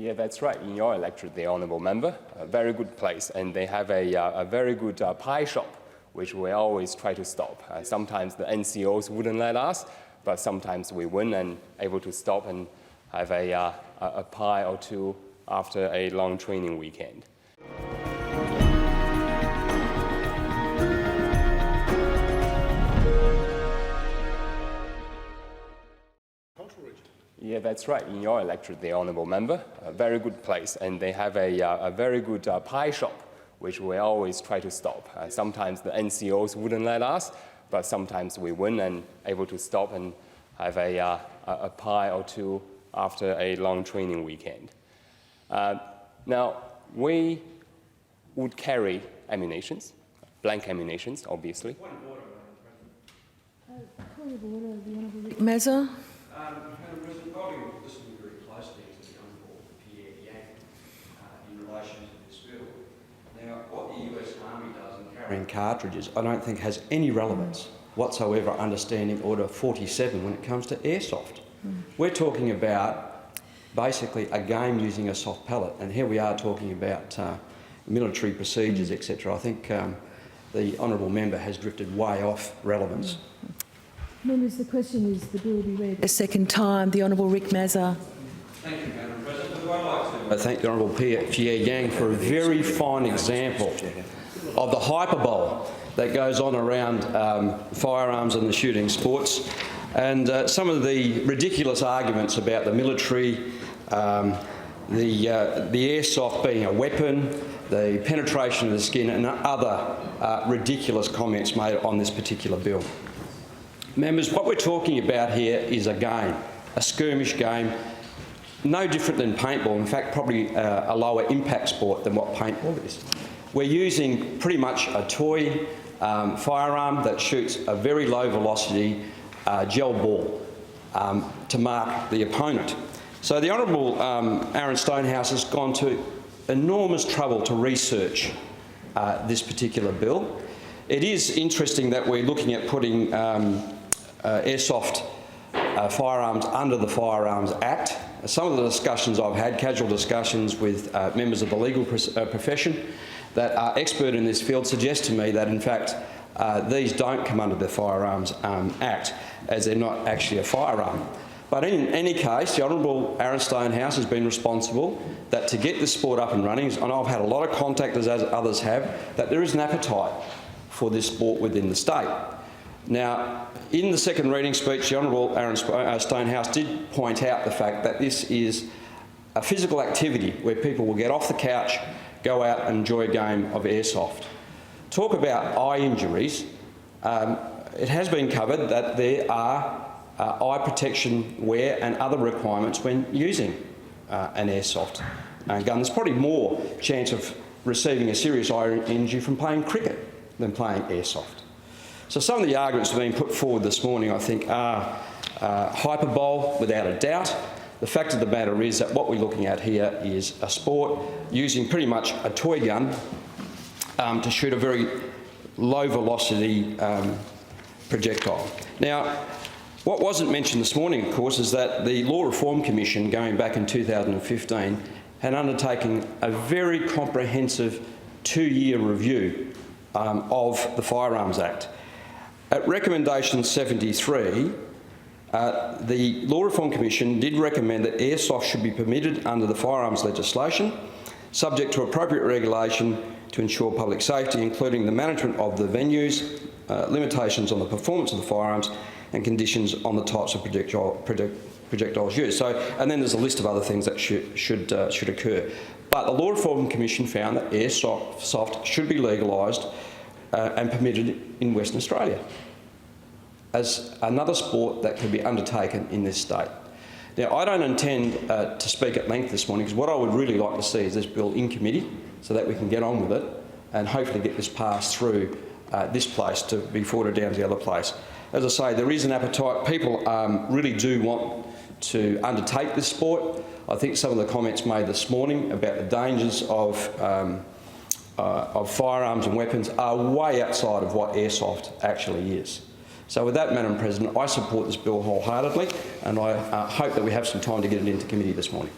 Yeah, that's right. In your electorate, the honourable member, a very good place, and they have a very good pie shop, which we always try to stop. Sometimes the NCOs wouldn't let us, but sometimes we win and able to stop and have a pie or two after a long training weekend. Yeah, that's right. In your electorate, the honourable member, a very good place, and they have a very good pie shop, which we always try to stop. Sometimes the NCOs wouldn't let us, but sometimes we win and able to stop and have a pie or two after a long training weekend. Now, we would carry ammunitions, blank ammunitions, obviously. Point of order, Madam President. Mazza. Madam President, I've been listening very closely to the Honourable Pierre Yang in relation to this bill. Now, what the US Army does in carrying cartridges, I don't think has any relevance whatsoever understanding Order 47 when it comes to airsoft. We're talking about basically a game using a soft pellet, and here we are talking about military procedures, etc. I think the honourable member has drifted way off relevance. Members, the question is the bill be read a second time. The Honourable Rick Mazza. Thank you, Madam President. I'd like to thank the Honourable Pierre Yang for a very fine example of the hyperbole that goes on around firearms and the shooting sports, and some of the ridiculous arguments about the military, the airsoft being a weapon, the penetration of the skin, and other ridiculous comments made on this particular bill. Members, what we're talking about here is a game, a skirmish game, no different than paintball. In fact, probably a lower impact sport than what paintball is. We're using pretty much a toy firearm that shoots a very low velocity gel ball to mark the opponent. So the Honourable Aaron Stonehouse has gone to enormous trouble to research this particular bill. It is interesting that we're looking at putting airsoft firearms under the Firearms Act. Some of the discussions I've had, casual discussions with members of the legal profession that are expert in this field, suggest to me that in fact these don't come under the Firearms Act, as they're not actually a firearm. But in any case, the Honourable Aaron Stonehouse has been responsible that to get this sport up and running, and I've had a lot of contact, as others have, that there is an appetite for this sport within the state. Now, in the second reading speech, the Honourable Aaron Stonehouse did point out the fact that this is a physical activity where people will get off the couch, go out and enjoy a game of airsoft. Talk about eye injuries. It has been covered that there are eye protection wear and other requirements when using an airsoft gun. There's probably more chance of receiving a serious eye injury from playing cricket than playing airsoft. So some of the arguments that have been put forward this morning, I think, are hyperbole without a doubt. The fact of the matter is that what we're looking at here is a sport using pretty much a toy gun to shoot a very low velocity projectile. Now, what wasn't mentioned this morning, of course, is that the Law Reform Commission, going back in 2015, had undertaken a very comprehensive 2-year review of the Firearms Act. At recommendation 73, the Law Reform Commission did recommend that airsoft should be permitted under the firearms legislation, subject to appropriate regulation to ensure public safety, including the management of the venues, limitations on the performance of the firearms, and conditions on the types of projectiles used. So, and then there's a list of other things that should occur. But the Law Reform Commission found that airsoft should be legalised and permitted in Western Australia as another sport that can be undertaken in this state. Now, I don't intend to speak at length this morning, because what I would really like to see is this bill in committee so that we can get on with it and hopefully get this passed through this place to be forwarded down to the other place. As I say, there is an appetite. People really do want to undertake this sport. I think some of the comments made this morning about the dangers of firearms and weapons are way outside of what airsoft actually is. So with that, Madam President, I support this bill wholeheartedly, and I hope that we have some time to get it into committee this morning.